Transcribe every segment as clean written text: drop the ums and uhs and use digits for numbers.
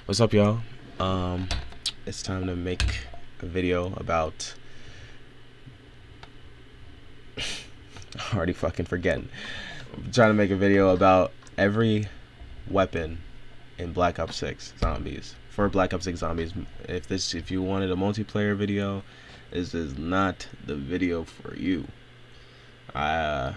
What's up, y'all? It's time to make a video about already fucking forgetting. I'm trying to make a video about every weapon in Black Ops 6 Zombies. For Black Ops 6 Zombies, if you wanted a multiplayer video, this is not the video for you. I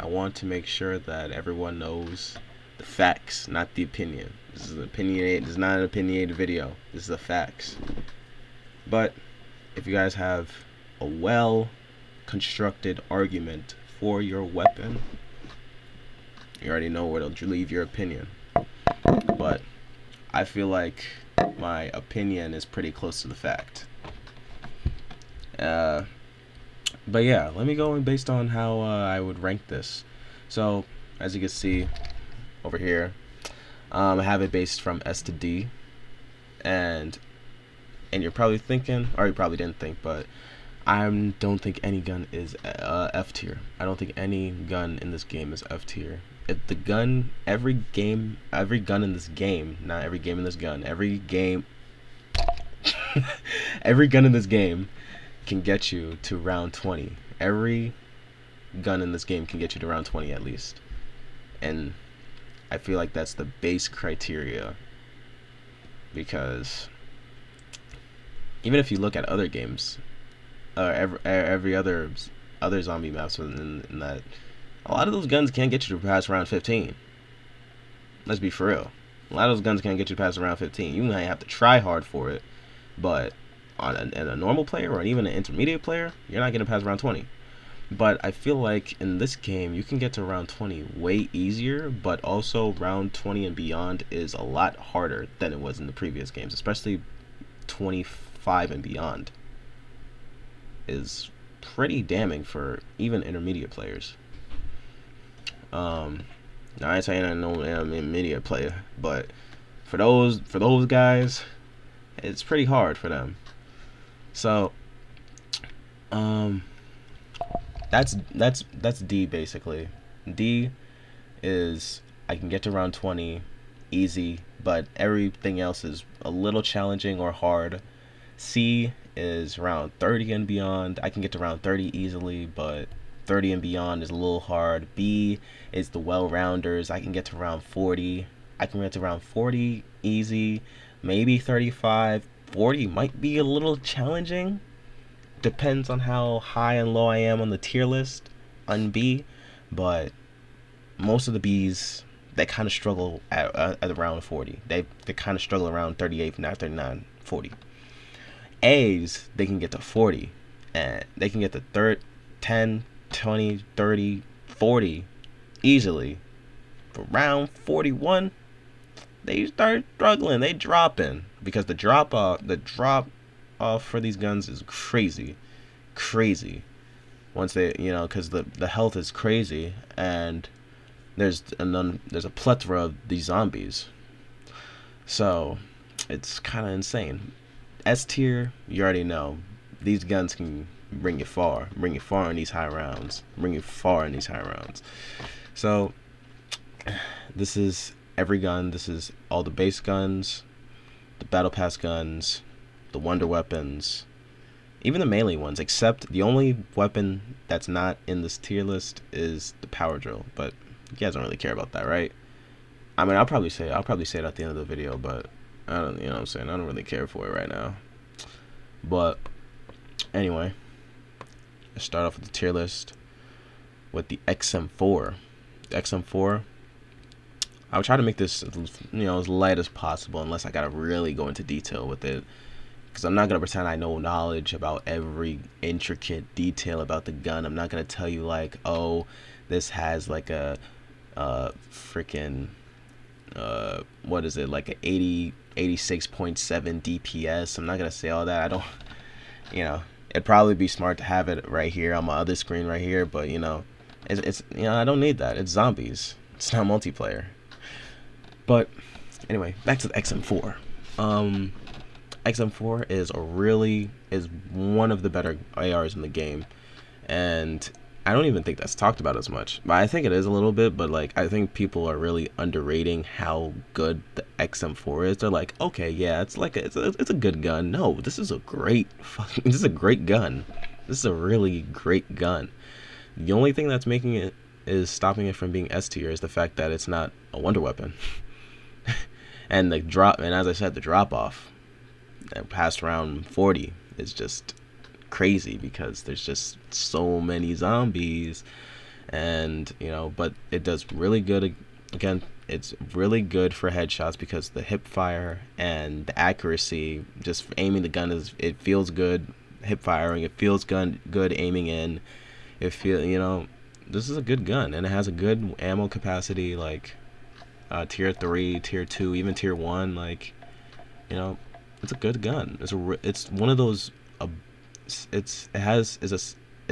want to make sure that everyone knows the facts, not the opinion. This is not an opinionated video. This is the facts. But if you guys have a well constructed argument for your weapon, you already know where to leave your opinion. But I feel like my opinion is pretty close to the fact. But yeah, let me go in based on how I would rank this. So as you can see over here, I have it based from S to D, and you're probably thinking, or you probably didn't think, but I don't think any gun is F tier. I don't think any gun in this game is F tier. If the gun, every gun in this game, not every game in this gun, every gun in this game can get you to round 20. Every gun in this game can get you to round 20 at least, and I feel like that's the base criteria, because even if you look at other games, every other zombie maps in that, a lot of those guns can't get you to past round 15. Let's be for real. A lot of those guns can't get you past round 15. You might have to try hard for it, but on a normal player or even an intermediate player, you're not getting past round 20. But I feel like in this game you can get to round 20 way easier, but also round 20 and beyond is a lot harder than it was in the previous games, especially 25 and beyond is pretty damning for even intermediate players. Now I ain't saying I'm no intermediate player, but for those guys, it's pretty hard for them. So that's D basically. D is I can get to round 20 easy, but everything else is a little challenging or hard. C is round 30 and beyond. I can get to round 30 easily, but 30 and beyond is a little hard. B is the well-rounders. I can get to round 40. I can get to round 40 easy, maybe 35. 40 might be a little challenging. Depends on how high and low I am on the tier list on B, but most of the Bs, they kind of struggle at around 40. They kind of struggle around 38, not 39, 40. A's, they can get to 40, and they can get to 10, 20, 30, 40 easily. For round 41, they start struggling. They dropping because the drop off for these guns is crazy. Once they, because the health is crazy, and there's a plethora of these zombies, so it's kind of insane. S tier, you already know, these guns can bring you far in these high rounds, So this is every gun. This is all the base guns, the battle pass guns, the wonder weapons, even the melee ones, except the only weapon that's not in this tier list is the power drill, but you guys don't really care about that, right? I mean, I'll probably say it at the end of the video, but I don't, what I'm saying, I don't really care for it right now. But anyway, let's start off with the tier list with the XM4. The XM4, I would try to make this as light as possible, unless I gotta really go into detail with it, because I'm not gonna pretend I know knowledge about every intricate detail about the gun. I'm not gonna tell you like, oh, this has like a freaking what is it, like a 86.7 DPS. I'm not gonna say all that. I don't, it'd probably be smart to have it right here on my other screen right here, but it's I don't need that. It's zombies. It's not multiplayer. But anyway, back to the XM4. XM4 is one of the better ARs in the game, and I don't even think that's talked about as much. But I think it is a little bit, but like I think people are really underrating how good the XM4 is. They're like, okay, yeah, it's like it's a good gun. No, this is a great this is a great gun. This is a really great gun. The only thing that's making it is stopping it from being S tier is the fact that it's not a wonder weapon. And the drop, and as I said, the drop off past round 40 is just crazy because there's just so many zombies. And you know, but it does really good. Again, it's really good for headshots because the hip fire and the accuracy, just aiming the gun, is, it feels good. Hip firing, it feels good aiming in. It feel, you know, this is a good gun, and it has a good ammo capacity, like tier 3, tier 2, even tier 1. Like, you know, it's a good gun. It's one of those it's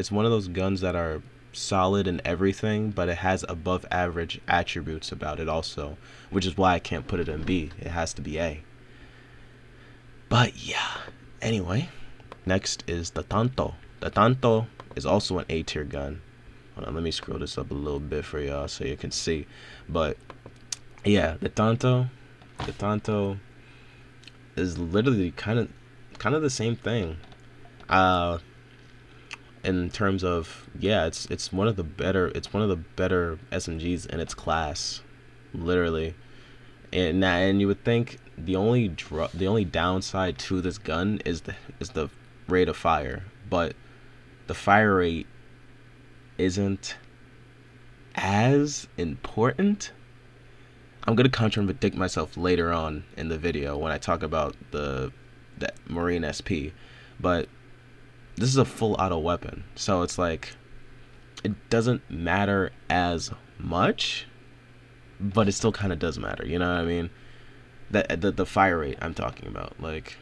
one of those guns that are solid in everything, but it has above average attributes about it also, which is why I can't put it in B. It has to be A. But yeah, anyway, next is the Tanto. The Tanto is also an A tier gun. Hold on, let me scroll this up a little bit for y'all so you can see. But yeah, the Tanto is literally kind of the same thing. In terms of, yeah, it's one of the better SMGs in its class, literally. And you would think the only downside to this gun is the rate of fire, but the fire rate isn't as important. I'm gonna contradict myself later on in the video when I talk about the Marine SP, but this is a full auto weapon, so it's like it doesn't matter as much, but it still kind of does matter. You know what I mean? The fire rate I'm talking about, like,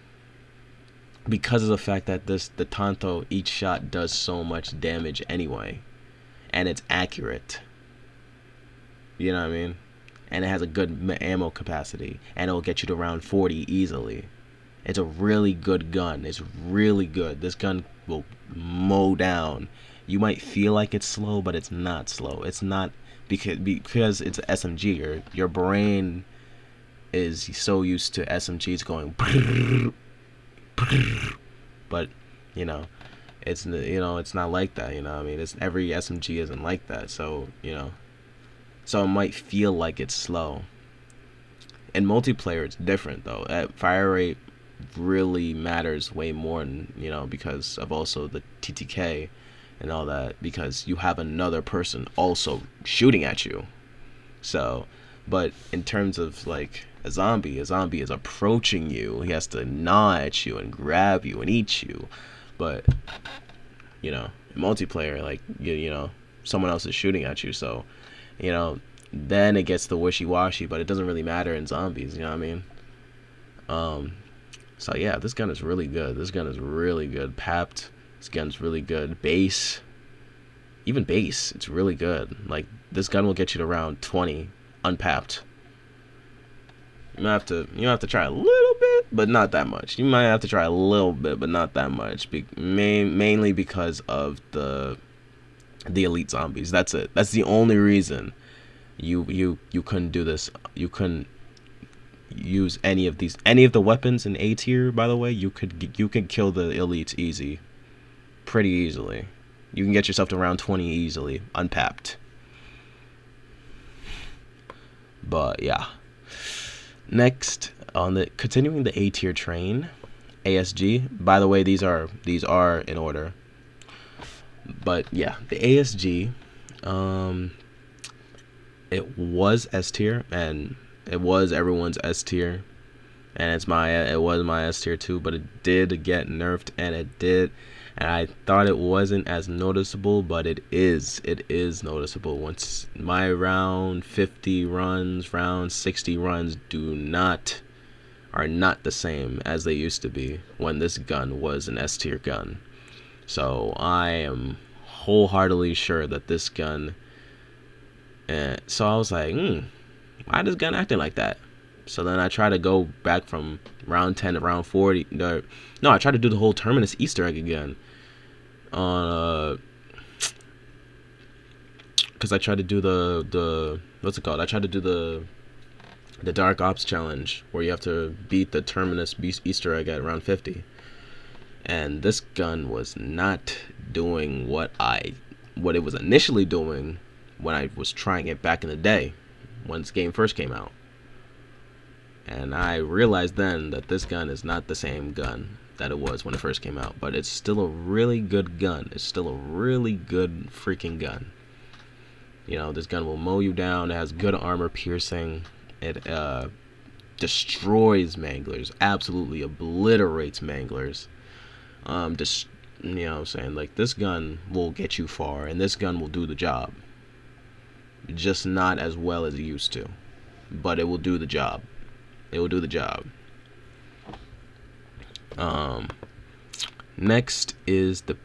because of the fact that the Tanto, each shot does so much damage anyway, and it's accurate. You know what I mean? And it has a good ammo capacity, and it'll get you to round 40 easily. It's a really good gun. It's really good. This gun will mow down. You might feel like it's slow, but it's not slow. It's not because it's an SMG. Your brain is so used to SMGs going, but you know, it's not like that. You know, I mean, every SMG isn't like that. So you know, so it might feel like it's slow. In multiplayer, it's different though. Fire rate really matters way more, you know, because of also the TTK and all that, because you have another person also shooting at you. So, but in terms of like a zombie is approaching you. He has to gnaw at you and grab you and eat you. But you know, in multiplayer, like you know, someone else is shooting at you, so you know, then it gets the wishy-washy, but it doesn't really matter in zombies. You know what I mean? So yeah, this gun is really good. This gun is really good. Papped. This gun's really good. Base. Even base, it's really good. Like, this gun will get you to round 20 unpapped. You might have to try a little bit, but not that much. You might have to try a little bit, but not that much. Mainly because of the elite zombies. That's it. That's the only reason you couldn't do this. You couldn't use any of the weapons in A tier. By the way, you could kill the elites easy, pretty easily. You can get yourself to round 20 easily, unpapped. But yeah. Next, continuing the A tier train, ASG. By the way, these are in order. But yeah, the ASG, it was S tier, and it was everyone's S tier, and it was my S tier too. But it did get nerfed, and I thought it wasn't as noticeable, but it is noticeable. Once my round 50 runs, round 60 runs are not the same as they used to be when this gun was an S tier gun. So I am wholeheartedly sure that this gun, so I was like, why is this gun acting like that? So then I try to go back from round 10 to round 40. No, I tried to do the whole Terminus Easter egg again on because I tried to do the what's it called? I tried to do the Dark Ops challenge where you have to beat the Terminus Easter egg at around 50, and this gun was not doing what it was initially doing when I was trying it back in the day when this game first came out. And I realized then that this gun is not the same gun that it was when it first came out, but it's still a really good gun. It's still a really good freaking gun. You know, this gun will mow you down. It has good armor piercing. It destroys manglers, absolutely obliterates manglers. Just, you know what I'm saying? Like, this gun will get you far, and this gun will do the job. Just not as well as it used to, but it will do the job. It will do the job. Next is the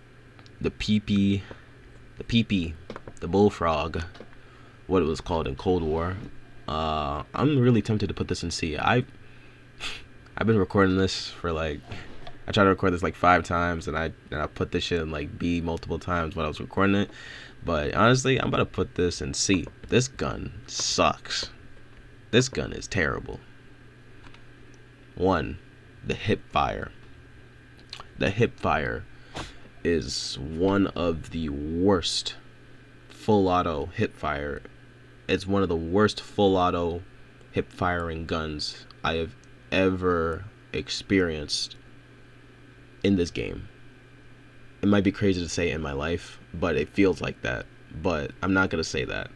PP, the bullfrog, what it was called in Cold War. I'm really tempted to put this in C. I've been recording this for like, I tried to record this like 5 times, and I put this shit in like B multiple times when I was recording it. But honestly, I'm about to put this in C. This gun sucks. This gun is terrible. 1, the hip fire. The hip fire is one of the worst full auto hip fire. It's one of the worst full auto hip firing guns I have ever experienced in this game. It might be crazy to say in my life, but it feels like that. But I'm not gonna say that.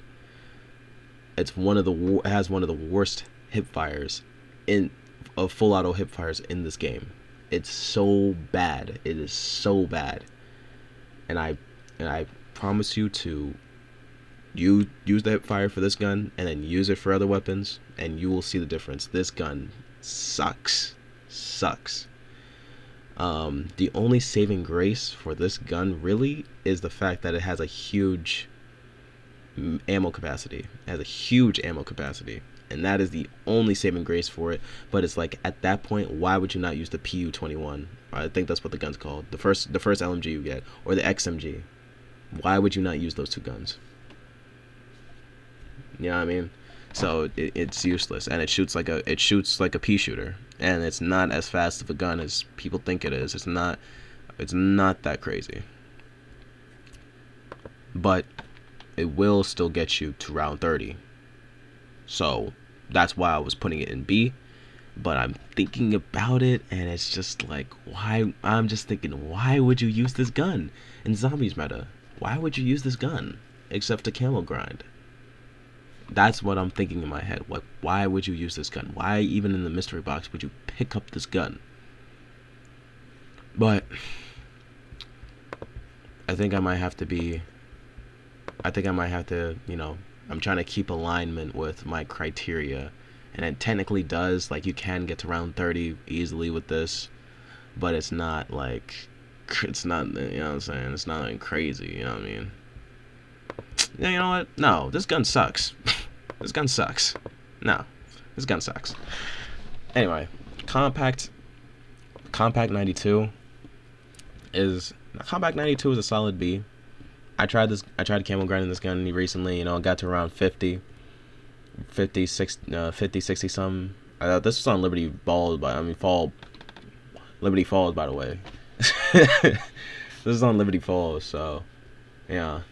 It's it has one of the worst hip fires of full auto hip fires in this game. It's so bad. It is so bad. And I promise you to use the hip fire for this gun and then use it for other weapons, and you will see the difference. This gun sucks. The only saving grace for this gun really is the fact that it has a huge ammo capacity. It has a huge ammo capacity, and that is the only saving grace for it. But it's like, at that point, why would you not use the PU-21? I think that's what the gun's called. The first LMG you get, or the XMG. Why would you not use those 2 guns? You know what I mean? So it's useless, and it shoots like a pea shooter, and it's not as fast of a gun as people think it is. It's not that crazy, but it will still get you to round 30. So that's why I was putting it in B. But I'm thinking about it, and it's just like, why? I'm just thinking, why would you use this gun in zombies meta? Why would you use this gun except to camo grind? That's what I'm thinking in my head. Why would you use this gun? Why, even in the mystery box, would you pick up this gun? But I think I might have to, you know, I'm trying to keep alignment with my criteria. And it technically does, like, you can get to round 30 easily with this. But it's not like, it's not, you know what I'm saying? It's not like crazy, you know what I mean? Yeah, you know what? No, this gun sucks. This gun sucks. No, this gun sucks. Anyway, Kompakt 92 is a solid B. I tried camo grinding this gun recently. You know, got to around 50, 60 some. This was on Liberty Falls, Liberty Falls, by the way. This is on Liberty Falls, so yeah.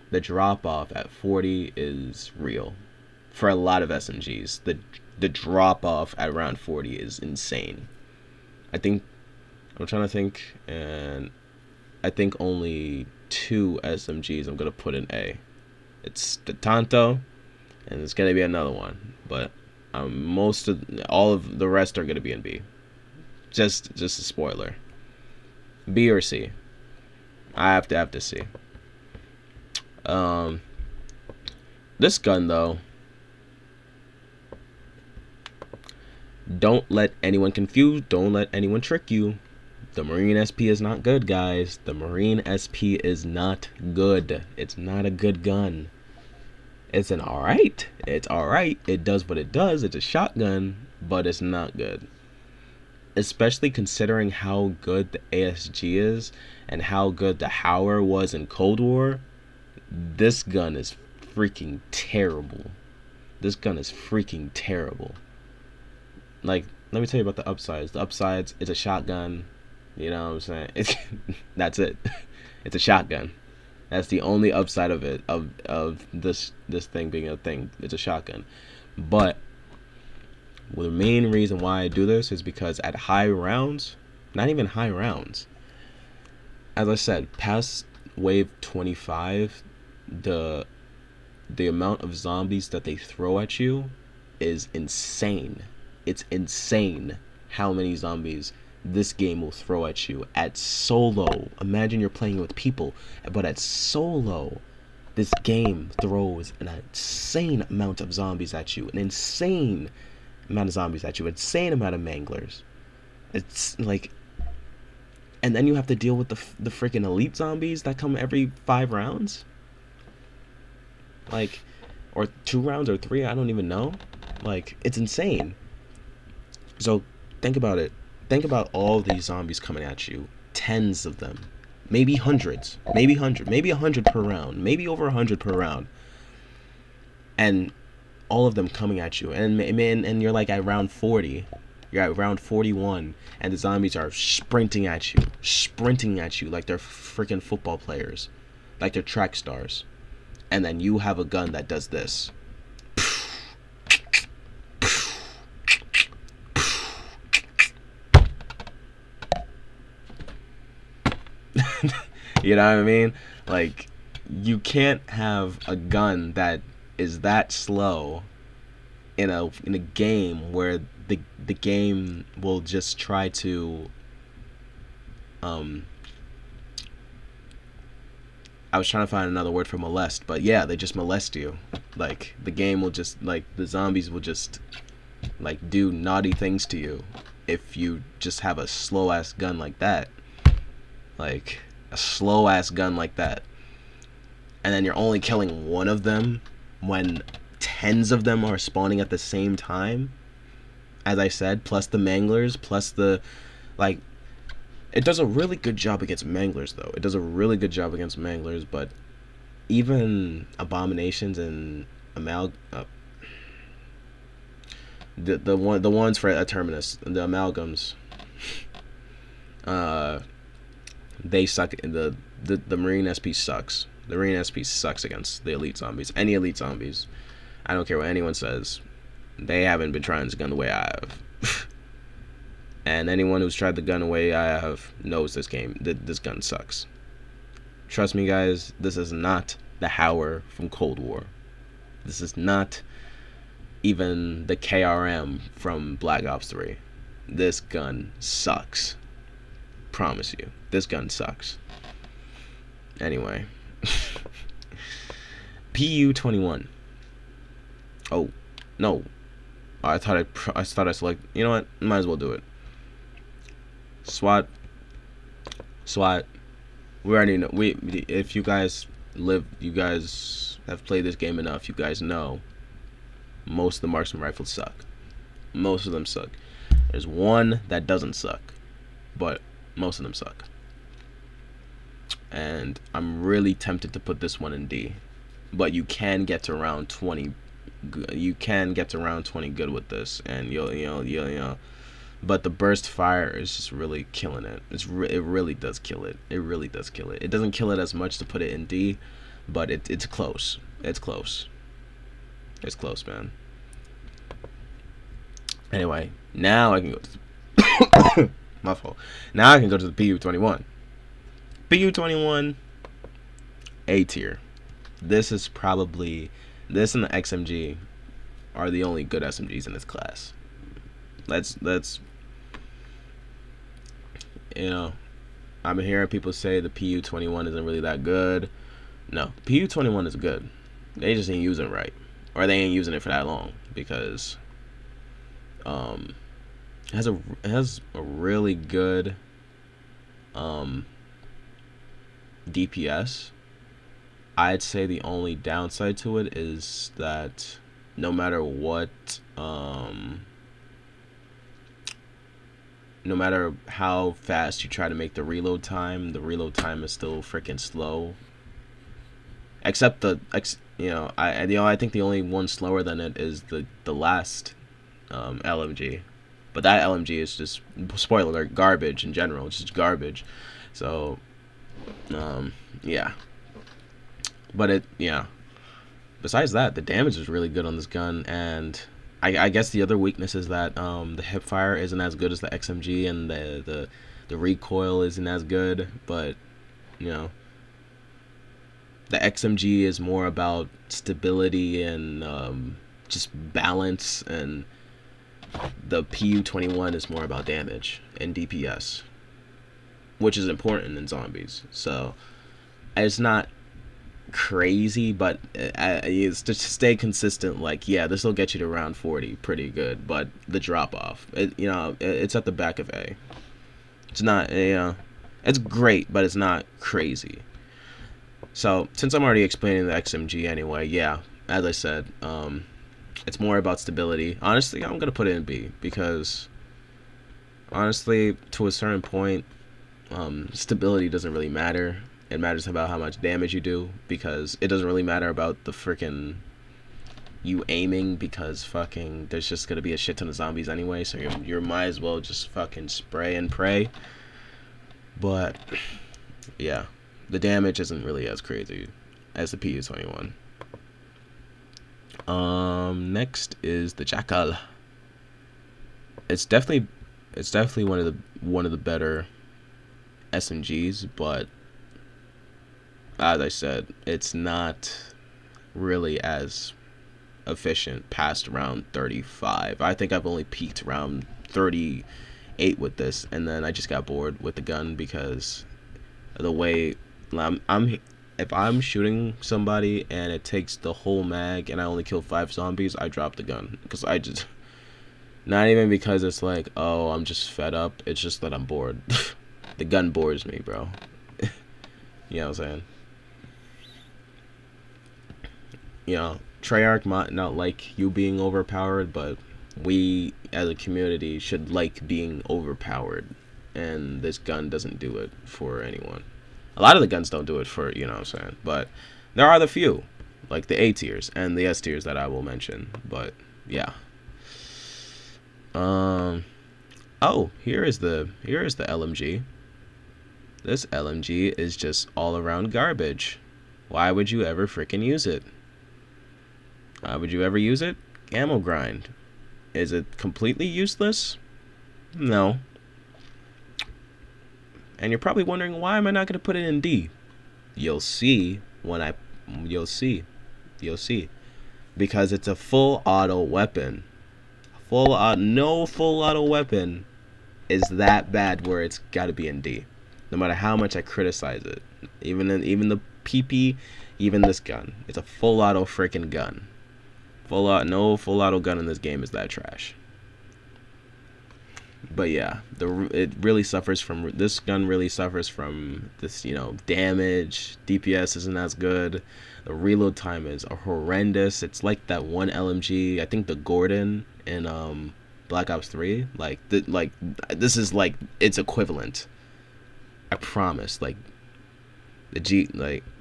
The drop off at 40 is real for a lot of SMGs. The drop off at around 40 is insane. I'm trying to think, and I think only 2 SMGs I'm gonna put in A. It's the Tanto, and it's gonna be another one, but all of the rest are gonna be in B. Just a spoiler. B or C. I have to see. This gun though, don't let anyone confuse, don't let anyone trick you. The Marine SP is not good, guys. The Marine SP is not good. It's not a good gun. It's alright. It does what it does. It's a shotgun, but it's not good. Especially considering how good the ASG is and how good the Howler was in Cold War. This gun is freaking terrible. This gun is freaking terrible. Like, let me tell you about the upsides. The upsides, it's a shotgun. You know what I'm saying? It's that's it. It's a shotgun. That's the only upside of it, of this thing being a thing. It's a shotgun. But well, the main reason why I do this is because at high rounds, not even high rounds, as I said, past wave 25, the amount of zombies that they throw at you is insane. It's insane how many zombies this game will throw at you at solo. Imagine you're playing with people, but at solo, this game throws an insane amount of zombies at you. An insane amount of zombies at you. An insane amount of manglers. It's like, and then you have to deal with the freaking elite zombies that come every 5 rounds. Like, or 2 rounds or 3, I don't even know. Like, it's insane. So think about it. Think about all these zombies coming at you. Tens of them. Maybe hundreds. Maybe 100. Maybe 100 per round. Maybe over 100 per round. And all of them coming at you. And you're like at round 40. You're at round 41. And the zombies are sprinting at you. Sprinting at you like they're freaking football players. Like they're track stars. And then you have a gun that does this. You know what I mean? Like, you can't have a gun that is that slow in a game where the game will just try to I was trying to find another word for molest, but yeah, they just molest you. Like, the game will just, like, the zombies will just, like, do naughty things to you if you just have a slow-ass gun like that. Like, a slow-ass gun like that. And then you're only killing one of them when tens of them are spawning at the same time. As I said, plus the manglers, plus the, like, it does a really good job against manglers, though. It does a really good job against manglers, but even abominations and the ones for a terminus, the amalgams, they suck. The Marine SP sucks. The Marine SP sucks against the elite zombies. Any elite zombies. I don't care what anyone says. They haven't been trying this gun the way I have. And anyone who's tried the gun the way I have knows this gun sucks. Trust me, guys, this is not the Hauer from Cold War. This is not even the KRM from Black Ops 3. This gun sucks. Promise you. This gun sucks. Anyway. PU-21. Oh, no. I thought I selected. You know what? Might as well do it. Swat. We already know. If you guys have played this game enough, you guys know most of the marksman rifles suck. Most of them suck. There's one that doesn't suck, but most of them suck. And I'm really tempted to put this one in D, but you can get to round 20. You can get to round 20 good with this, and you'll. But the burst fire is just really killing it. It really does kill it. It really does kill it. It doesn't kill it as much to put it in D, but it's close. It's close. It's close, man. Anyway, now I can go to my fault. Now I can go to the PU-21. PU-21, A tier. This is probably, this and the XMG are the only good SMGs in this class. Let's you know, I've been hearing people say the PU-21 isn't really that good. No, PU-21 is good. They just ain't using it right, or they ain't using it for that long, because it has a really good DPS. I'd say the only downside to it is that no matter what, no matter how fast you try to make the reload time is still freaking slow. Except I think the only one slower than it is the last LMG, but that LMG is just, spoiler alert, garbage in general. It's just garbage. So yeah, but besides that, the damage is really good on this gun, and I guess the other weakness is that the hip fire isn't as good as the XMG, and the recoil isn't as good. But you know, the XMG is more about stability and just balance, and the PU-21 is more about damage and DPS, which is important in zombies. So it's not crazy, but it's to stay consistent. Like, yeah, this will get you to round 40 pretty good, but the drop off, it's at the back of A. It's not, it's great, but it's not crazy. So since I'm already explaining the XMG anyway, yeah, as I said, it's more about stability. Honestly, I'm gonna put it in B, because honestly, to a certain point, stability doesn't really matter. It matters about how much damage you do, because it doesn't really matter about the freaking you aiming, because fucking there's just gonna be a shit ton of zombies anyway, so you might as well just fucking spray and pray. But yeah, the damage isn't really as crazy as the PU-21. Next is the Jackal. It's definitely one of the better SMGs, but as I said, it's not really as efficient past round 35. I think I've only peaked around 38 with this, and then I just got bored with the gun, because of the way if I'm shooting somebody and it takes the whole mag and I only kill 5 zombies, I drop the gun, because I just, not even because it's like, oh, I'm just fed up, it's just that I'm bored. The gun bores me, bro. You know what I'm saying? Treyarch might not like you being overpowered, but we as a community should like being overpowered, and this gun doesn't do it for anyone. A lot of the guns don't do it for, you know what I'm saying, but there are the few, like the A tiers and the S tiers that I will mention. But yeah, here is the LMG. This LMG is just all around garbage. Why would you ever freaking use it? Why would you ever use it? Ammo grind. Is it completely useless? No. And you're probably wondering, why am I not going to put it in D? You'll see. Because it's a full auto weapon. No full auto weapon is that bad where it's got to be in D. No matter how much I criticize it. Even the PP, even this gun. It's a full auto freaking gun. No full auto gun in this game is that trash. But yeah, this gun really suffers from this, damage. DPS isn't as good. The reload time is horrendous. It's like that one LMG, I think the Gordon in Black Ops 3. This is like its equivalent. I promise. Like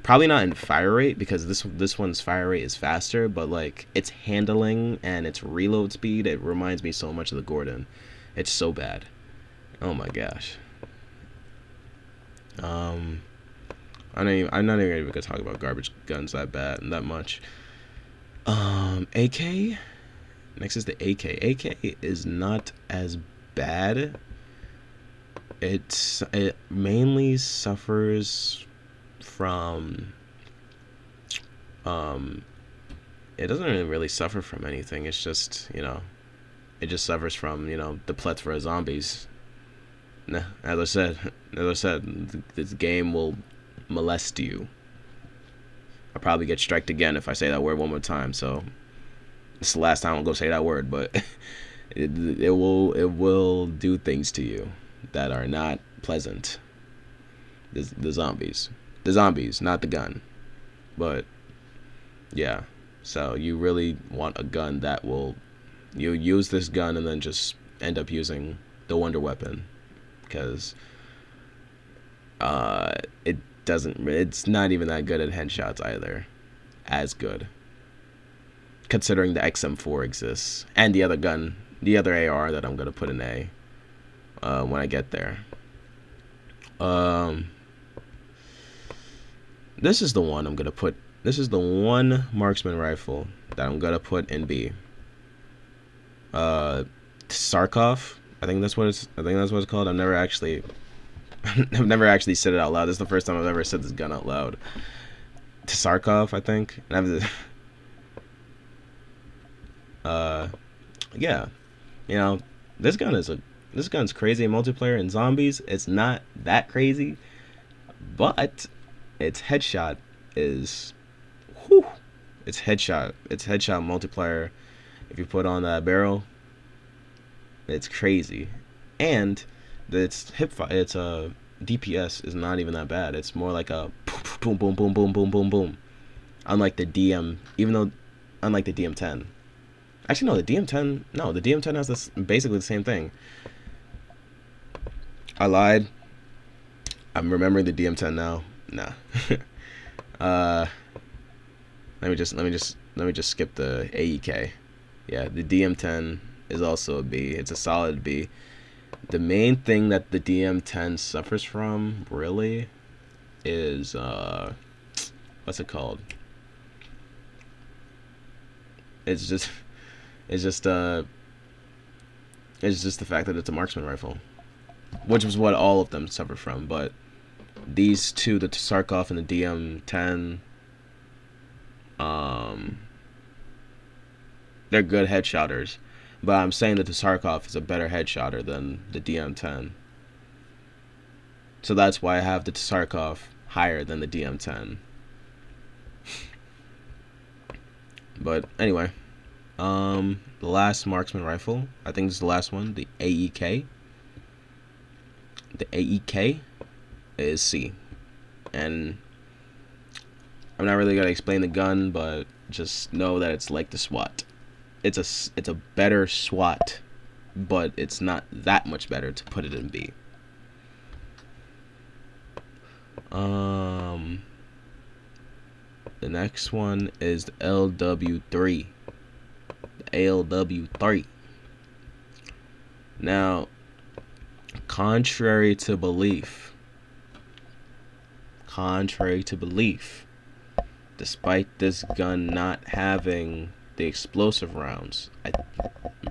probably not in fire rate, because this one's fire rate is faster, but like its handling and its reload speed, it reminds me so much of the Gordon. It's so bad. Oh my gosh. I'm not even gonna talk about garbage guns that much. AK. Next is the AK. AK is not as bad. It mainly suffers from it doesn't really suffer from anything. It's just, it just suffers from, the plethora of zombies. As I said, this game will molest you. I'll probably get striked again if I say that word one more time, so it's the last time I'll go say that word, but it will do things to you that are not pleasant. The zombies, not the gun. But yeah, so you really want a gun that will, you use this gun and then just end up using the wonder weapon, because it's not even that good at headshots either. As good. Considering the XM4 exists. And the other gun, the other AR that I'm going to put in A when I get there. This is the one I'm going to put. This is the one marksman rifle that I'm going to put in B. Tsarkov. I think that's what it's called. I've never actually said it out loud. This is the first time I've ever said this gun out loud. Tsarkov, I think. And yeah, you know, this gun's crazy in multiplayer. In zombies, it's not that crazy, but its headshot is, whew, it's headshot multiplier. If you put on that barrel, it's crazy, and its DPS is not even that bad. It's more like a boom, boom, boom, boom, boom, boom, boom. Unlike the DM10. Actually, no, the DM10 has basically the same thing. I lied. I'm remembering the DM10 now. Nah. Let me just skip the AEK. Yeah, the DM10 is also a B. It's a solid B. The main thing that the DM10 suffers from, really, is what's it called? It's just the fact that it's a marksman rifle, which was what all of them suffer from. But these two, the Tsarkov and the DM10, they're good headshotters. But I'm saying that the Tsarkov is a better headshotter than the DM10. So that's why I have the Tsarkov higher than the DM10. But anyway, the last marksman rifle, I think this is the last one, the AEK. The AEK is C. And I'm not really going to explain the gun, but just know that it's like the Swat. It's a better SWAT, but it's not that much better to put it in B. The next one is the LW3. The LW3. Now, contrary to belief, despite this gun not having the explosive rounds, I'm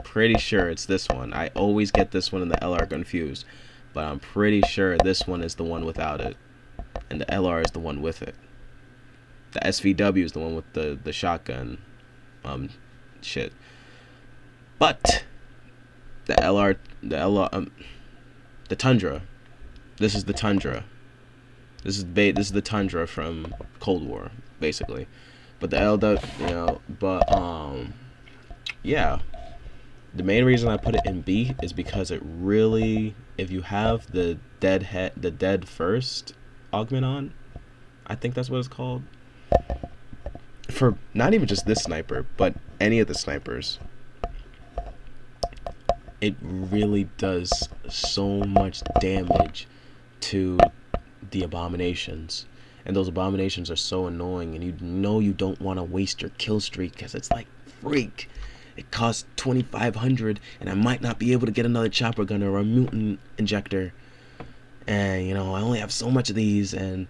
pretty sure it's this one. I always get this one and the LR confused, but I'm pretty sure this one is the one without it, and the LR is the one with it. The SVW is the one with the shotgun, shit. But the Tundra. This is the Tundra. This is the Tundra from Cold War, basically. But the LW, yeah. The main reason I put it in B is because it really, if you have the dead first augment on, I think that's what it's called. For not even just this sniper, but any of the snipers, it really does so much damage to the abominations. And those abominations are so annoying, and you know you don't want to waste your kill streak because it's like, freak, it costs 2,500 and I might not be able to get another chopper gun or a mutant injector, and you know I only have so much of these, and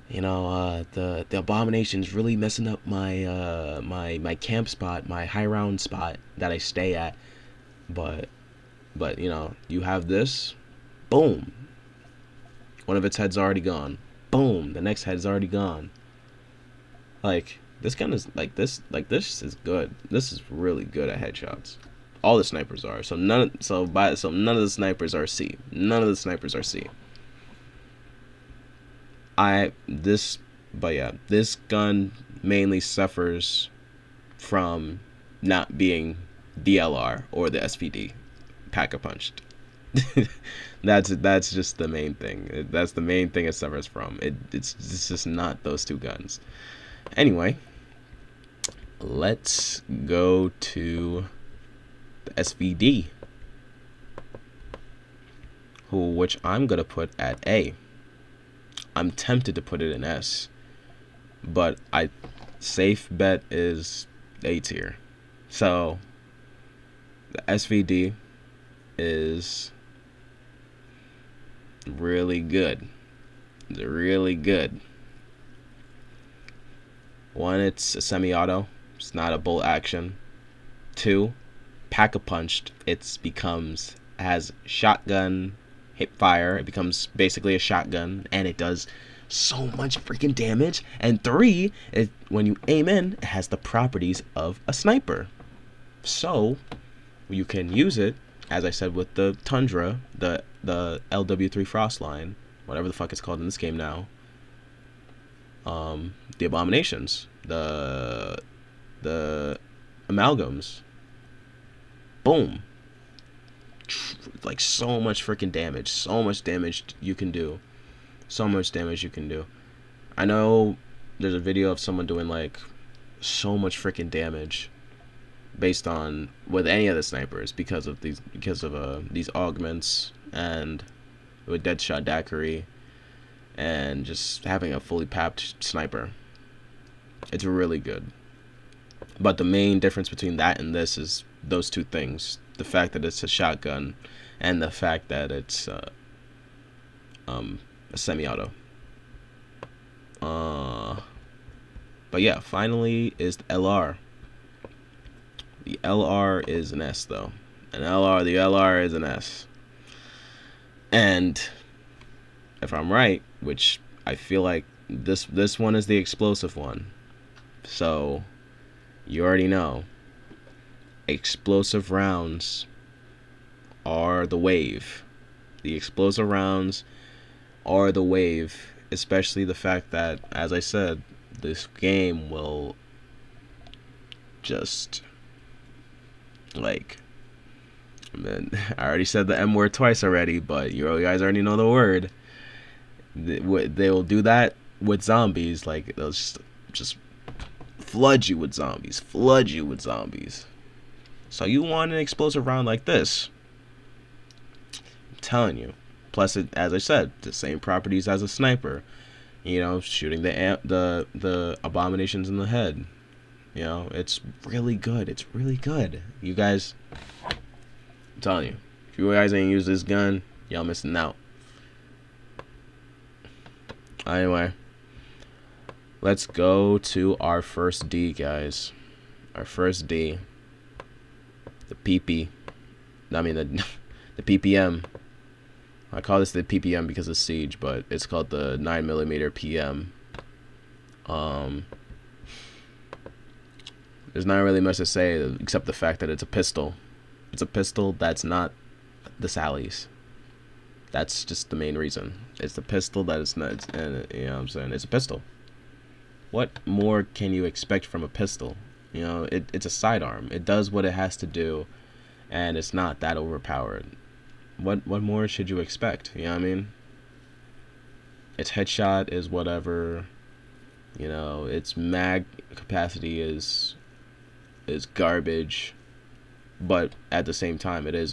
you know the abomination's really messing up my my camp spot, my high round spot that I stay at. But you know, you have this, boom, one of its heads already gone. Boom, the next head's already gone. Like, this gun is like this is good. This is really good at headshots. All the snipers are. So none of the snipers are C. None of the snipers are C. This gun mainly suffers from not being DLR or the SVD pack-a-punched. That's just the main thing. That's the main thing it suffers from. It's just not those two guns. Anyway, let's go to the SVD, which I'm gonna put at A. I'm tempted to put it in S, but safe bet is A tier. So the SVD is really good. It's really good. One, it's a semi-auto. It's not a bolt action. Two, pack-a-punched. Has shotgun hip fire. It becomes basically a shotgun, and it does so much freaking damage. And three, when you aim in, it has the properties of a sniper. So you can use it, as I said, with the Tundra, the LW3 Frostline, whatever the fuck it's called in this game now. The Abominations, the Amalgams. Boom. Like, so much freaking damage. So much damage you can do. So much damage you can do. I know there's a video of someone doing like so much freaking damage based on with any of the snipers because of these augments and with Deadshot Daiquiri and just having a fully papped sniper. It's really good. But the main difference between that and this is those two things: the fact that it's a shotgun and the fact that it's a semi-auto. But yeah, finally is the LR. The LR is an S though. The LR is an S. And if I'm right, which I feel like this one is the explosive one. So you already know. Explosive rounds are the wave. The explosive rounds are the wave, especially the fact that, as I said, this game will just like, I already said the M word twice already, but you guys already know the word. They will do that with zombies. Like, they'll just flood you with zombies. So you want an explosive round like this? I'm telling you. Plus, it, as I said, the same properties as a sniper. You know, shooting the abominations in the head. You know, it's really good. It's really good. You guys, I'm telling you, if you guys ain't use this gun, y'all missing out. Anyway, let's go to our first D, guys. Our first D. The PP. I mean, the PPM. I call this the PPM because of Siege, but it's called the 9mm PM. There's not really much to say except the fact that it's a pistol. It's a pistol that's not the Sally's. That's just the main reason. It's the pistol that is not, and you know what I'm saying? It's a pistol. What more can you expect from a pistol? You know, it's a sidearm. It does what it has to do, and it's not that overpowered. What more should you expect? You know what I mean? Its headshot is whatever. You know, its mag capacity is garbage, but at the same time, it is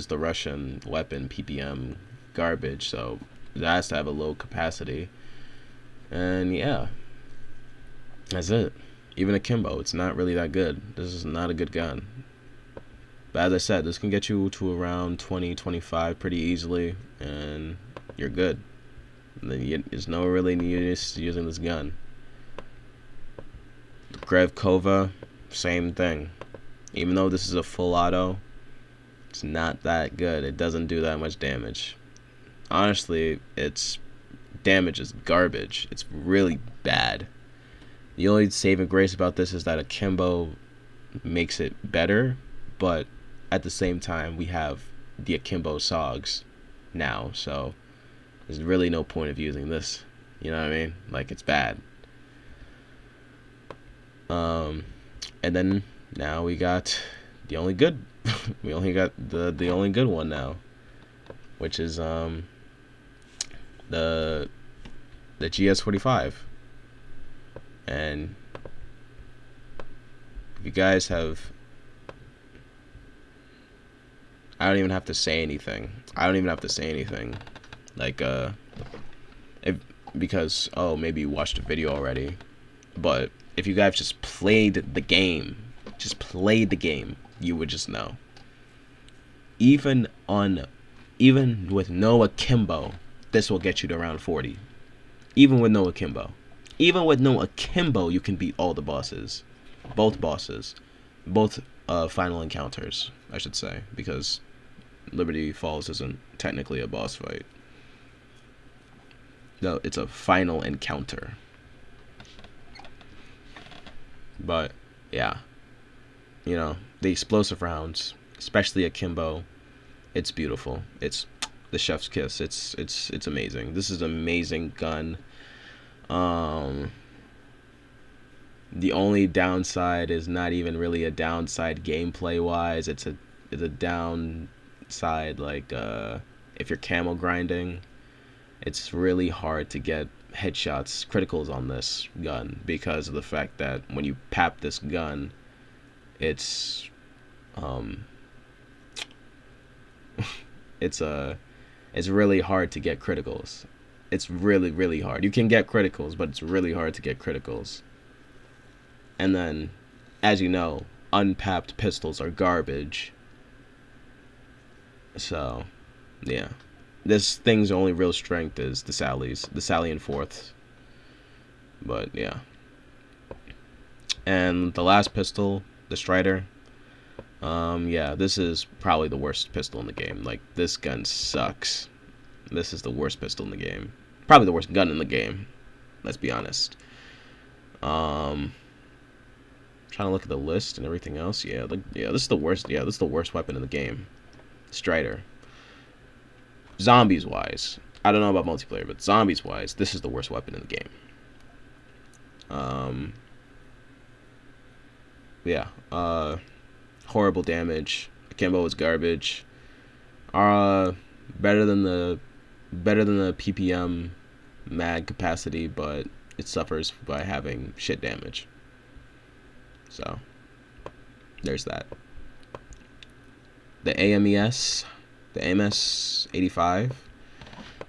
the Russian weapon PPM garbage, so it has to have a low capacity. And yeah, that's it. Even akimbo, it's not really that good. This is not a good gun. But as I said, this can get you to around 20, 25 pretty easily, and you're good. And then there's no really need to using this gun. The Grekhova, same thing. Even though this is a full auto, it's not that good. It doesn't do that much damage. Honestly, its damage is garbage. It's really bad. The only saving grace about this is that akimbo makes it better, but at the same time, we have the akimbo Saugs now, so there's really no point of using this. You know what I mean? Like, it's bad. And then now we got the only good. We only got the only good one now, which is the GS45. And if you guys have, I don't even have to say anything. Like, if because, oh, maybe you watched a video already. But if you guys just played the game, you would just know. Even with no akimbo, this will get you to around 40. Even with no akimbo. Even with no akimbo, you can beat all the bosses. Both bosses. Both final encounters, I should say. Because Liberty Falls isn't technically a boss fight. No, it's a final encounter. But, yeah. You know, the explosive rounds, especially akimbo, it's beautiful. It's the chef's kiss. It's amazing. This is an amazing gun. The only downside is not even really a downside gameplay wise. It's a downside like if you're camo grinding, it's really hard to get headshots, criticals on this gun because of the fact that when you pap this gun, it's it's really hard to get criticals. It's really hard. You can get criticals, but it's really hard to get criticals. And then, as you know, unpapped pistols are garbage. So, yeah. This thing's only real strength is the Sally and fourths. But, yeah. And the last pistol, the Stryder. Yeah, this is probably the worst pistol in the game. Like, this gun sucks. This is the worst pistol in the game. Probably the worst gun in the game. Let's be honest. Trying to look at the list and everything else. Yeah, this is the worst. Yeah, this is the worst weapon in the game. Stryder. Zombies wise, I don't know about multiplayer, but zombies wise, this is the worst weapon in the game. Yeah. Horrible damage. Akimbo is garbage. Better than the PPM mag capacity, but it suffers by having shit damage. So, there's that. The AMES 85.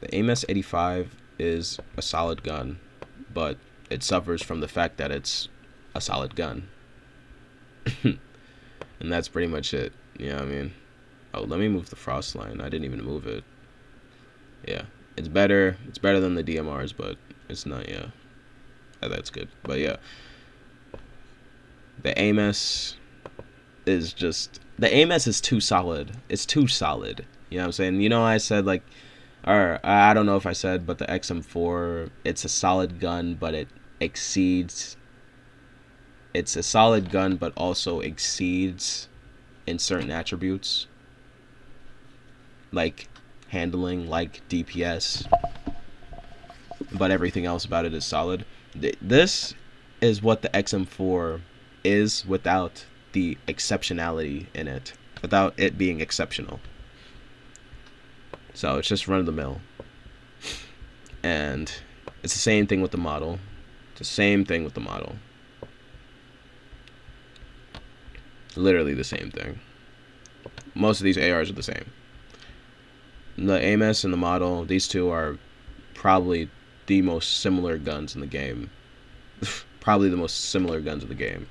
The AMES 85 is a solid gun, but it suffers from the fact that it's a solid gun. And that's pretty much it. You know what I mean? Oh, let me move the Frostline. I didn't even move it. Yeah, it's better. It's better than the DMRs, but it's not. Yeah, that's good. But yeah. The AMES is just... The AMES is too solid. It's too solid. You know what I'm saying? You know, I said, like... Or, I don't know if I said, but the XM4, it's a solid gun, but it exceeds... It's a solid gun, but also exceeds in certain attributes. Like handling, like DPS. But everything else about it is solid. This is what the XM4... is without the exceptionality in it, without it being exceptional. So it's just run of the mill. And it's the same thing with the model. It's the same thing with the model. Literally the same thing. Most of these ARs are the same. The AMES and the model, these two are probably the most similar guns in the game. Probably the most similar guns in the game.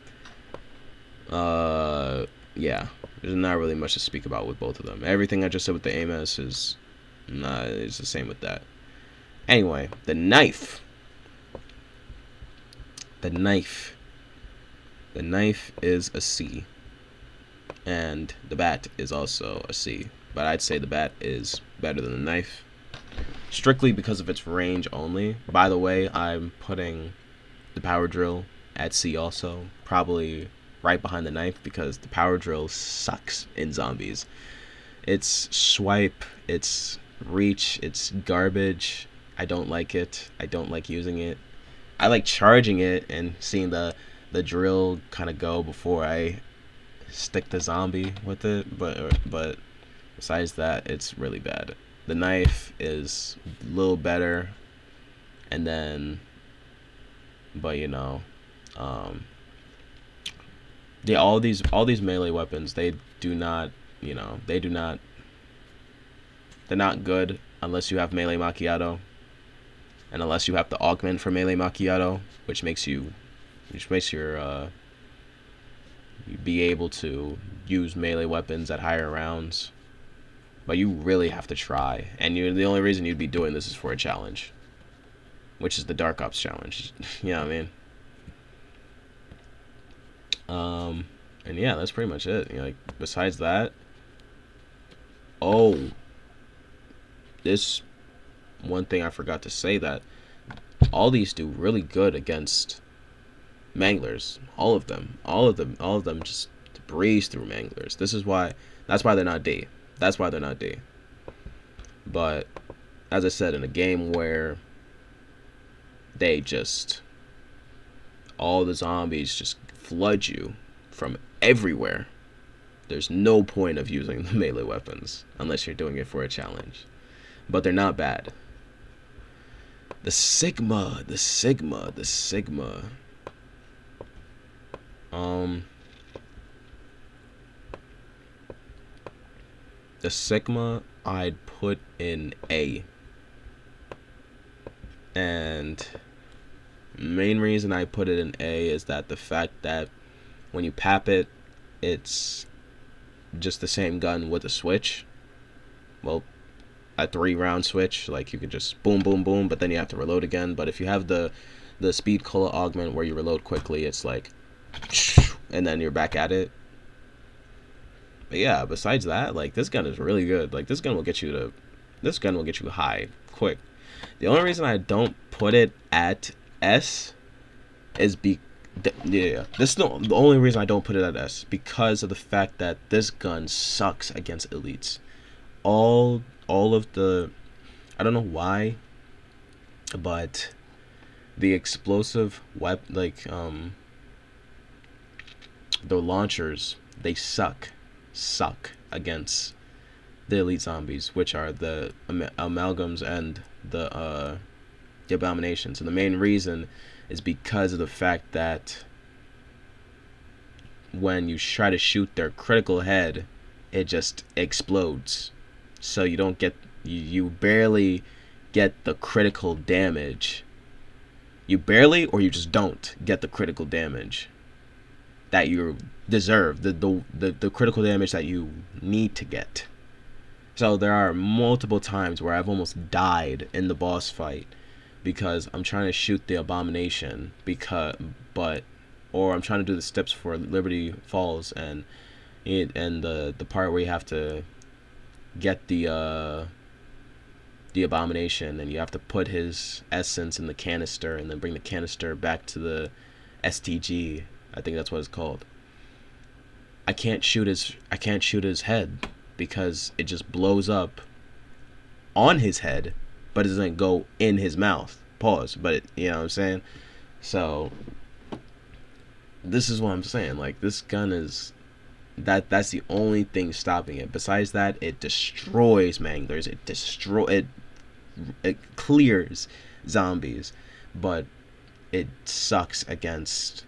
Yeah, there's not really much to speak about with both of them. Everything I just said with the AMES is it's the same with that. Anyway, the knife is a C, and the bat is also a C, but I'd say the bat is better than the knife strictly because of its range only. By the way, I'm putting the power drill at C also, probably right behind the knife, because the power drill sucks in zombies. It's swipe, it's reach, it's garbage. I don't like it. I don't like using it. I like charging it and seeing the drill kind of go before I stick the zombie with it, but besides that, it's really bad. The knife is a little better, and then, but you know, all these melee weapons, they're not good unless you have melee macchiato. And unless you have to augment for melee macchiato, which makes your you be able to use melee weapons at higher rounds. But you really have to try, and the only reason you'd be doing this is for a challenge, which is the Dark Ops challenge. You know what I mean? And yeah, that's pretty much it. You know, like, besides that, oh, this one thing I forgot to say, that all these do really good against manglers. All of them just breeze through manglers. That's why they're not D. That's why they're not D. But as I said, in a game where they just, all the zombies just flood you from everywhere, there's no point of using the melee weapons unless you're doing it for a challenge. But they're not bad. The Cigma. The Cigma I'd put in A. And main reason I put it in A is that the fact that when you pap it, it's just the same gun with a switch. Well, a 3-round switch, like you could just boom, boom, boom, but then you have to reload again. But if you have the speed cola augment where you reload quickly, it's like, and then you're back at it. But yeah, besides that, like, this gun is really good. Like, this gun will get you high quick. The only reason I don't put it at S is the only reason I don't put it at S, because of the fact that this gun sucks against elites. All of the, I don't know why, but the explosive weapon, like the launchers, they suck against the elite zombies, which are the amalgams and the abominations. And the main reason is because of the fact that when you try to shoot their critical head, it just explodes. So you don't get, you barely get the critical damage. You barely, or you just don't get the critical damage that you deserve, the critical damage that you need to get. So there are multiple times where I've almost died in the boss fight because I'm trying to shoot the abomination, or I'm trying to do the steps for Liberty Falls, and the part where you have to get the abomination, and you have to put his essence in the canister and then bring the canister back to the STG. I think that's what it's called. I can't shoot his head because it just blows up on his head, but it doesn't go in his mouth. Pause. But you know what I'm saying? So this is what I'm saying. Like, this gun is that's the only thing stopping it. Besides that, it destroys manglers. It clears zombies, but it sucks against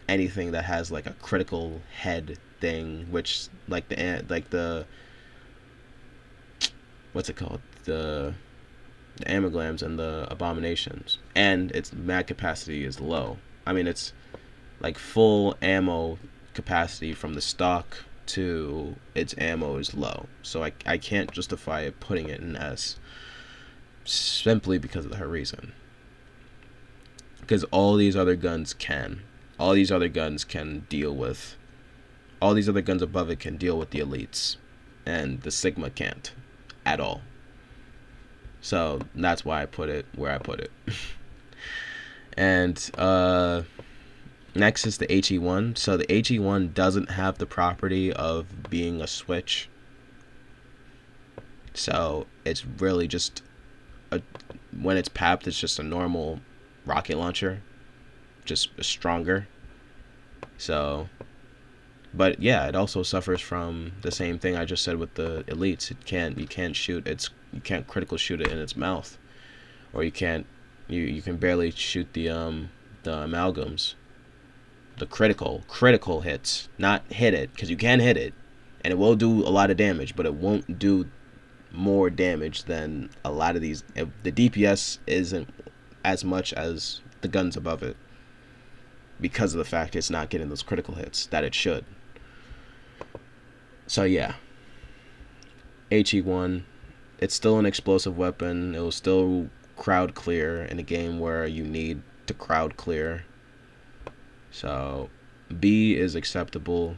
anything that has like a critical head thing, which like the what's it called, the amaglams and the abominations, and its mag capacity is low. I mean, it's like full ammo capacity from the stock to its ammo is low, so I can't justify it putting it in S, simply because of her reason. Because all these other guns above it can deal with the elites, and the Cigma can't at all. So that's why I put it where I put it. And next is the HE1. So the HE1 doesn't have the property of being a switch, so it's really just when it's papped, it's just a normal rocket launcher, just stronger. So, but yeah, it also suffers from the same thing I just said with the elites. You can't critical shoot it in its mouth, or you can barely shoot the amalgams, the critical hits, not hit it, because you can hit it and it will do a lot of damage, but it won't do more damage than a lot of these. The DPS isn't as much as the guns above it, because of the fact it's not getting those critical hits that it should. So yeah, HE1, it's still an explosive weapon. It will still crowd clear in a game where you need to crowd clear. So B is acceptable.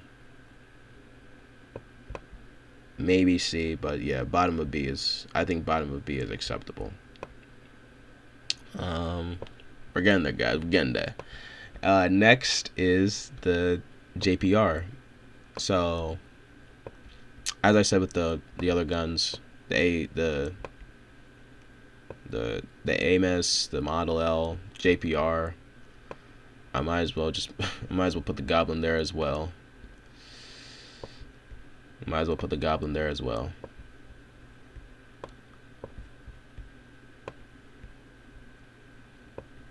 Maybe C, but yeah, bottom of B is, I think bottom of B is acceptable. We're getting there, guys. We're getting there. Next is the JPR. So, as I said with the other guns, the AMES, the Model L, JPR, I might as well put the Gblin there as well.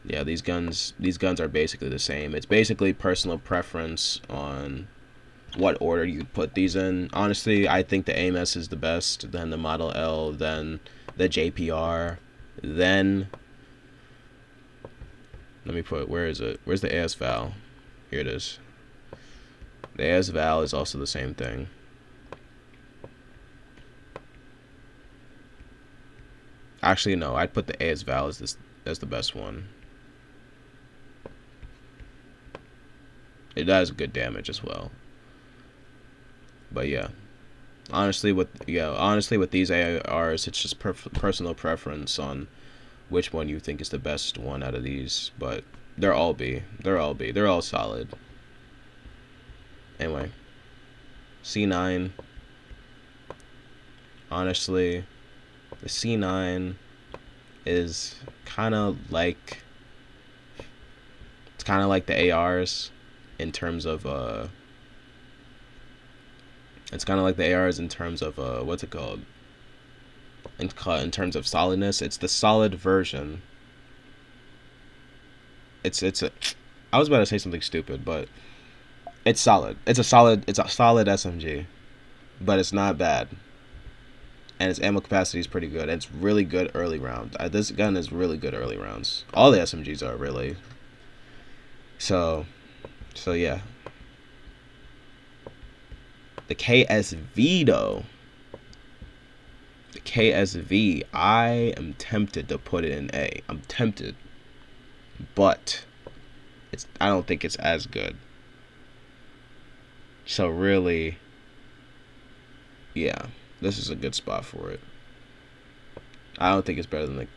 Yeah, these guns are basically the same. It's basically personal preference on what order you put these in. Honestly, I think the AMES is the best, then the Model L, then the JPR, then let me put, where is it? Where's the AS Val? Here it is. The AS Val is also the same thing. Actually, no, I'd put the AS Val as the best one. It does good damage as well. But yeah, honestly with these ARs, it's just personal preference on which one you think is the best one out of these. But they're all solid. Anyway, C9. Honestly, the C9 is kind of like the ARs in terms of what's it called? In terms of solidness, it's the solid version. I was about to say something stupid, but it's solid. It's a solid SMG, but it's not bad. And its ammo capacity is pretty good. It's really good early rounds. This gun is really good early rounds. All the SMGs are really. So yeah. The KSV though. The KSV, I am tempted to put it in A. I'm tempted, but I don't think it's as good. So really, yeah, this is a good spot for it. I don't think it's better than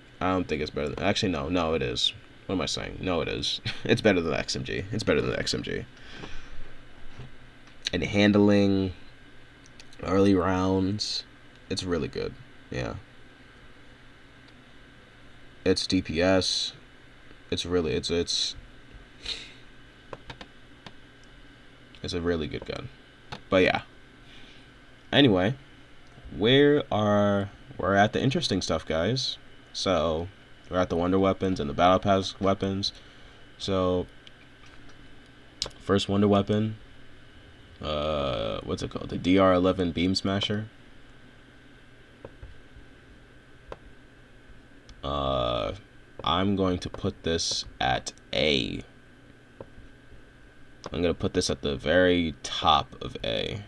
actually, no, it is. What am I saying? No, it is. It's better than the XMG. And handling early rounds, it's really good. Yeah. It's DPS. It's a really good gun. But yeah. Anyway, we're at the interesting stuff, guys. So we're at the wonder weapons and the battle pass weapons. So first wonder weapon, what's it called? The DRI-11 Beamsmasher. I'm going to put this at A. I'm going to put this at the very top of A.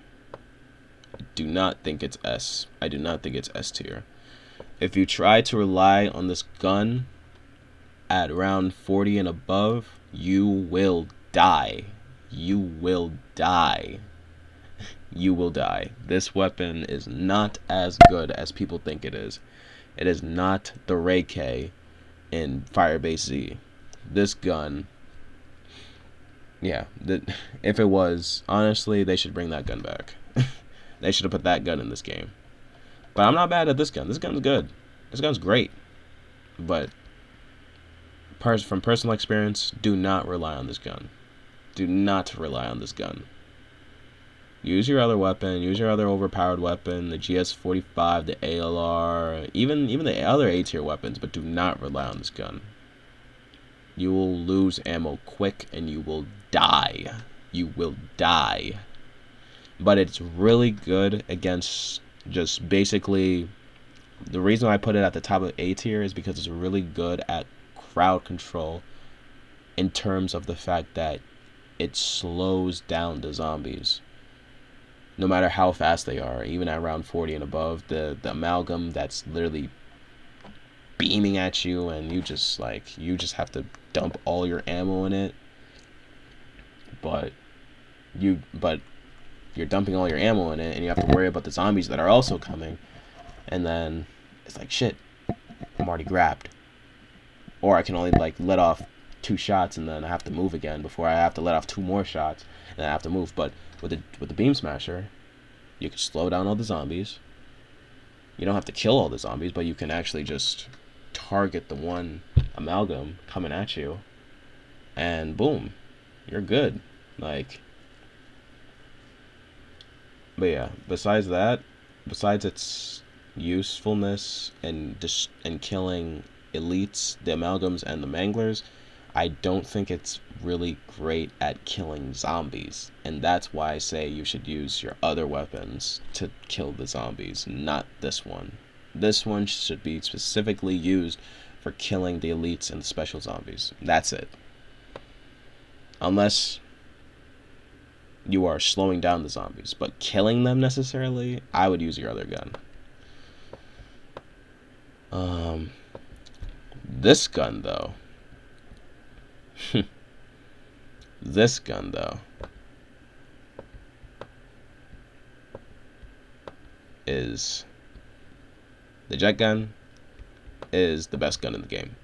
I do not think it's S. I do not think it's S tier. If you try to rely on this gun at round 40 and above, you will die. You will die. You will die. This weapon is not as good as people think it is. It is not the Ray K in Firebase Z. This gun, yeah, if it was, honestly, they should bring that gun back. They should have put that gun in this game. But I'm not bad at this gun. This gun's good. This gun's great. But from personal experience, do not rely on this gun. Do not rely on this gun. Use your other weapon. Use your other overpowered weapon, the GS45, the ALR, even the other A tier weapons, but do not rely on this gun. You will lose ammo quick and you will die. You will die. But it's really good against just basically, the reason I put it at the top of A tier is because it's really good at crowd control in terms of the fact that it slows down the zombies. No matter how fast they are, even at round 40 and above, the amalgam that's literally beaming at you, and you just have to dump all your ammo in it. But you're dumping all your ammo in it, and you have to worry about the zombies that are also coming. And then it's like, shit, I'm already grabbed. Or I can only like let off 2 shots, and then I have to move again before I have to let off 2 more shots, and then I have to move. But with the Beamsmasher, you can slow down all the zombies. You don't have to kill all the zombies, but you can actually just target the one amalgam coming at you, and boom, you're good. Like, but yeah, besides its usefulness and killing elites, the amalgams, and the manglers, I don't think it's really great at killing zombies. And that's why I say you should use your other weapons to kill the zombies, not this one. This one should be specifically used for killing the elites and the special zombies. That's it. Unless you are slowing down the zombies, but killing them necessarily, I would use your other gun. This gun though. This gun though is the Jetgun is the best gun in the game.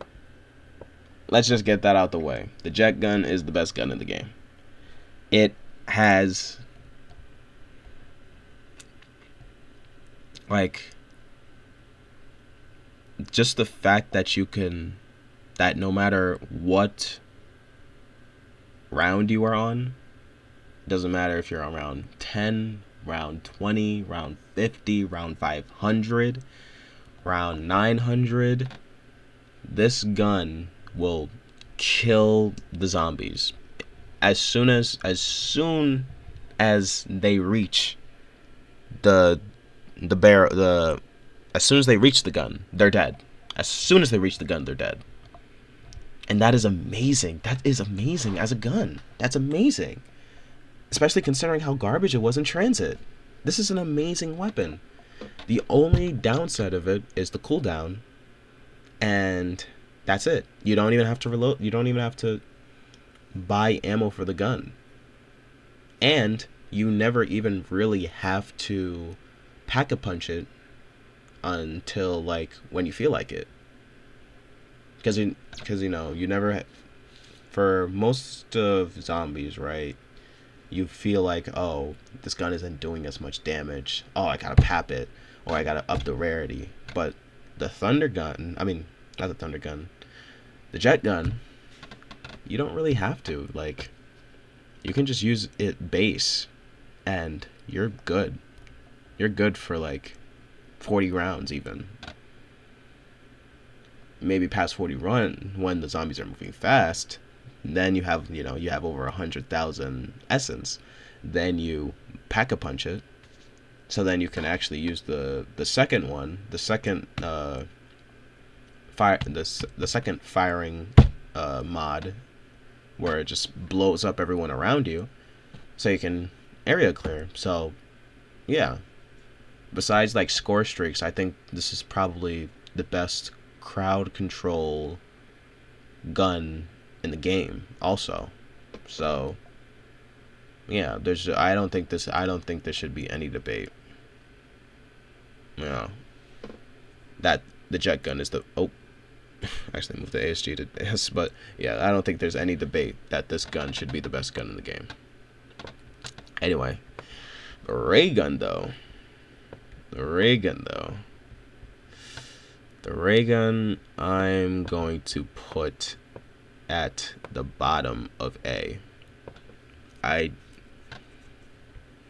Let's just get that out the way. The Jetgun is the best gun in the game. It has like just the fact that that no matter what round you are on, doesn't matter if you're on round 10, round 20, round 50, round 500, round 900, this gun will kill the zombies as soon as they reach as soon as they reach the gun, they're dead. As soon as they reach the gun, they're dead. And that is amazing. That is amazing as a gun. That's amazing. Especially considering how garbage it was in transit. This is an amazing weapon. The only downside of it is the cooldown. And that's it. You don't even have to reload. You don't even have to buy ammo for the gun. And you never even really have to pack-a-punch it until like when you feel like it. Because you know, you never, for most of zombies, right, you feel like, oh, this gun isn't doing as much damage, oh, I gotta pap it, or I gotta up the rarity. But the thunder gun, I mean, not the thunder gun, the Jetgun, you don't really have to. Like, you can just use it base and you're good. You're good for like 40 rounds even. Maybe past 40 run when the zombies are moving fast. Then you have over 100,000 essence. Then you pack-a-punch it. So then you can actually use the second one, the second second firing mod, where it just blows up everyone around you, so you can area clear. So yeah, besides like score streaks, I think this is probably the best crowd control gun in the game also. So yeah, I don't think there should be any debate. Yeah, that the Jetgun is the actually moved the ASG to S, but yeah, I don't think there's any debate that this gun should be the best gun in the game. Anyway, the ray gun though. The ray gun I'm going to put at the bottom of A. I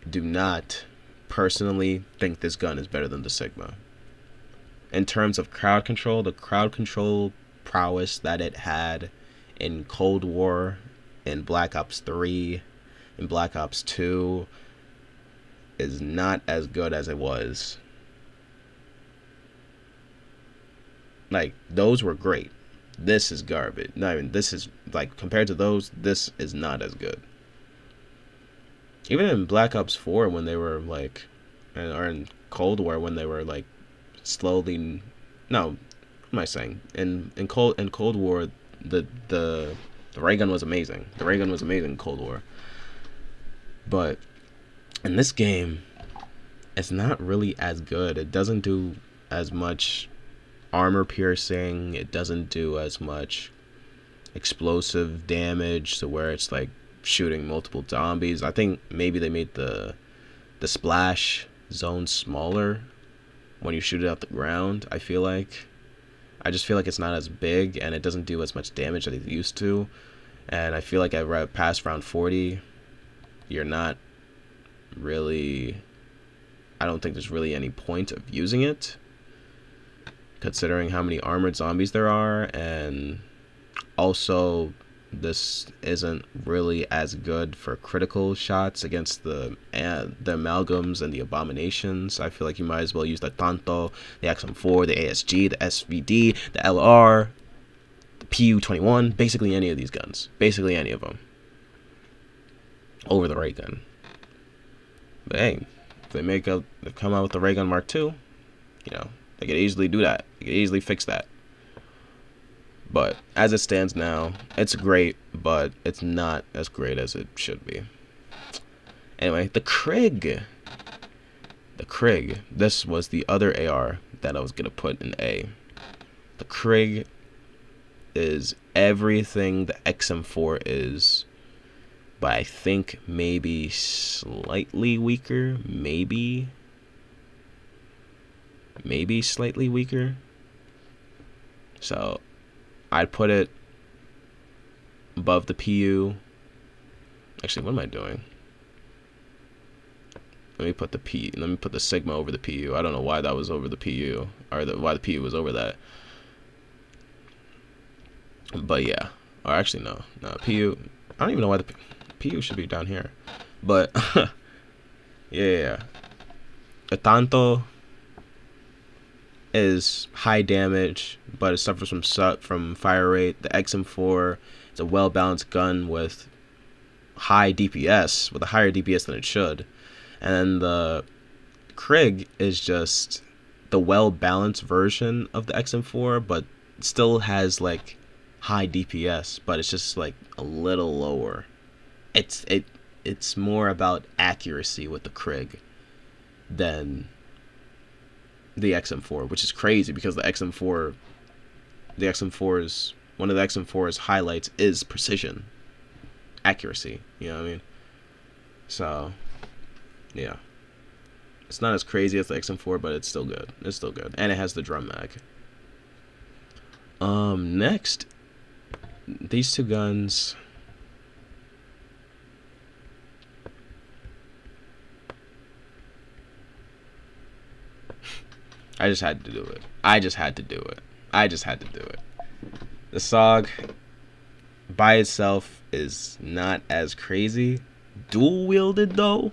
do not personally think this gun is better than the Cigma. In terms of crowd control, the crowd control prowess that it had in Cold War, in Black Ops 3, in Black Ops 2, is not as good as it was. Like, those were great. This is garbage. No, I mean, this is, like, compared to those, this is not as good. Even in Black Ops 4, when they were, like, or in Cold War, when they were, like, slowly, no, what am I saying? In Cold War, the ray gun was amazing. The ray gun was amazing in Cold War. But in this game, it's not really as good. It doesn't do as much armor piercing. It doesn't do as much explosive damage to where it's like shooting multiple zombies. I think maybe they made the splash zone smaller when you shoot it out the ground. I just feel like it's not as big, and it doesn't do as much damage as it used to. And I feel like past round 40, you're not really, I don't think there's really any point of using it, considering how many armored zombies there are. And also, this isn't really as good for critical shots against the amalgams and the abominations. I feel like you might as well use the Tanto, the XM4, the ASG, the SVD, the LR, the PU-21, basically any of these guns. Basically any of them. Over the ray gun. But hey, if they come out with the ray gun Mark II, you know, they could easily do that. They could easily fix that. But as it stands now, it's great, but it's not as great as it should be. Anyway, the Krig. The Krig. This was the other AR that I was going to put in A. The Krig is everything the XM4 is, but I think maybe slightly weaker. Maybe slightly weaker. So I'd put it above the PU. Actually, what am I doing? Let me put the Cigma over the PU. I don't know why that was over the PU, or why the PU was over that. But yeah, or actually no, PU. I don't even know why the PU should be down here. But yeah, the Tanto is high damage, but it suffers from fire rate. The XM4 is a well-balanced gun with high DPS, with a higher DPS than it should. And then the Krig is just the well-balanced version of the XM4, but still has like high DPS, but it's just like a little lower. It's more about accuracy with the Krig than the XM4, which is crazy because the XM4's one of the XM4's highlights is precision, accuracy. You know what I mean? So yeah, it's not as crazy as the XM4, but it's still good. It's still good, and it has the drum mag. Next, these two guns. I just had to do it. The Saug by itself is not as crazy. Dual wielded though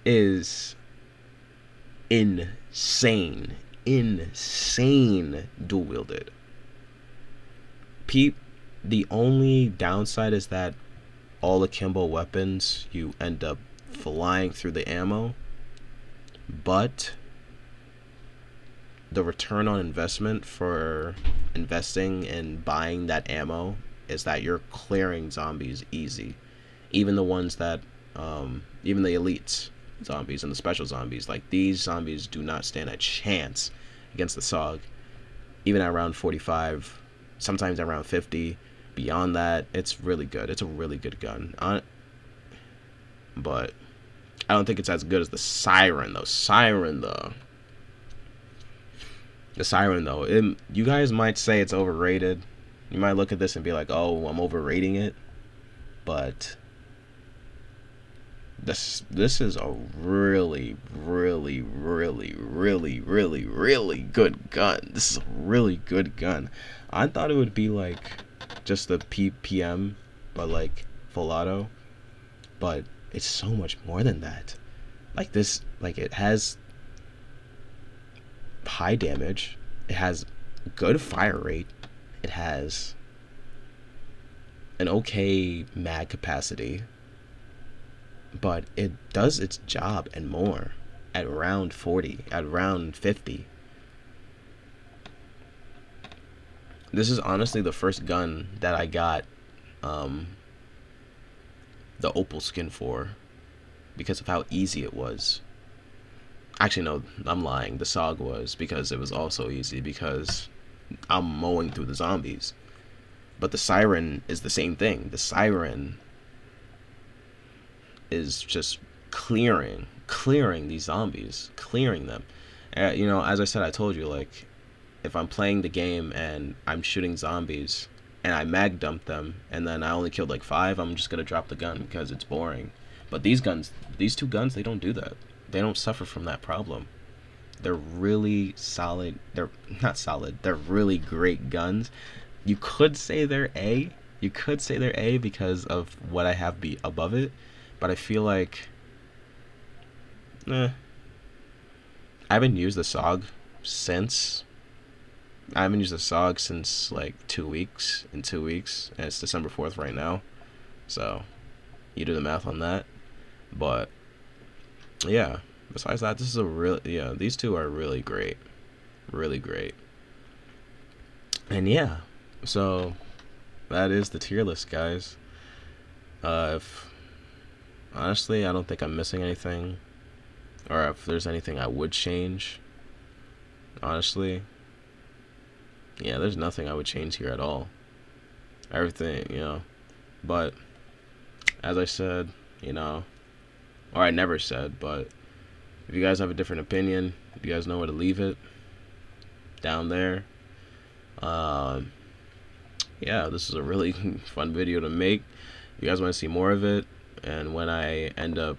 is insane dual wielded. The only downside is that all akimbo weapons, you end up flying through the ammo. But the return on investment for investing in buying that ammo is that you're clearing zombies easy. Even the ones that, even the elite zombies and the special zombies, like these zombies do not stand a chance against the Saug. Even at round 45, sometimes at round 50. Beyond that, it's really good. It's a really good gun. But I don't think it's as good as the Sirin, though. The Sirin, though. You guys might say it's overrated. You might look at this and be like, oh, I'm overrating it. But this is a really, really, really, really, really, really good gun. This is a really good gun. I thought it would be like just the PPM, but like full auto. But it's so much more than that. Like this, like it has high damage. It has good fire rate. It has an okay mag capacity, but it does its job and more at round 40, at round 50. This is honestly the first gun that I got the opal skin for because of how easy it was. Actually, no, I'm lying. The Saug was because it was also easy because I'm mowing through the zombies. But the Sirin is the same thing. The Sirin is just clearing these zombies, clearing them. You know, as I said, I told you, like, if I'm playing the game and I'm shooting zombies and I mag dump them and then I only killed like 5, I'm just gonna drop the gun because it's boring. But these two guns, they don't do that. They don't suffer from that problem. They're really solid. They're not solid. They're really great guns. You could say they're A. You could say they're A because of what I have above it. But I feel like, I haven't used the Saug since. I haven't used the Saug since like 2 weeks. In 2 weeks, and it's December 4th right now. So, you do the math on that. But yeah. Besides that, this is these two are really great. Really great. And yeah, so that is the tier list, guys. Honestly, I don't think I'm missing anything. Or if there's anything I would change. Honestly. Yeah, there's nothing I would change here at all. Everything, you know. But, as I said, you know, or I never said, but if you guys have a different opinion, you guys know where to leave it. Down there. Yeah, this is a really fun video to make. If you guys want to see more of it, and when I end up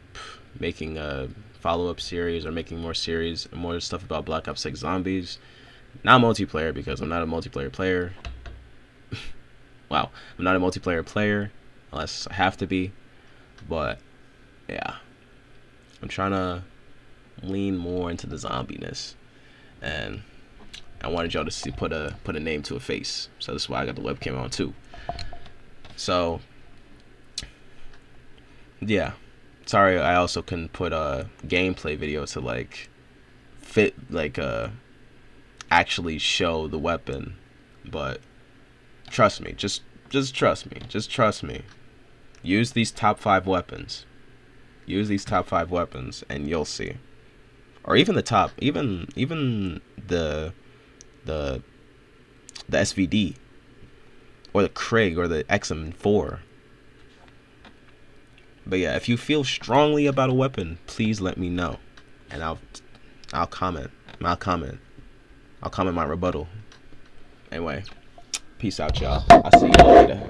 making a follow-up series or making more stuff about Black Ops 6 Zombies, not multiplayer because I'm not a multiplayer player. Wow, I'm not a multiplayer player unless I have to be. But yeah, I'm trying to lean more into the zombiness, and I wanted y'all to see put a name to a face, so that's why I got the webcam on too. So yeah, sorry I also couldn't put a gameplay video to like fit like actually show the weapon, but trust me, just trust me. Use these top 5 weapons. Use these top 5 weapons, and you'll see. Or even the top, even the SVD, or the Krig, or the XM4. But yeah, if you feel strongly about a weapon, please let me know, and I'll comment my rebuttal. Anyway, peace out, y'all. I'll see you later.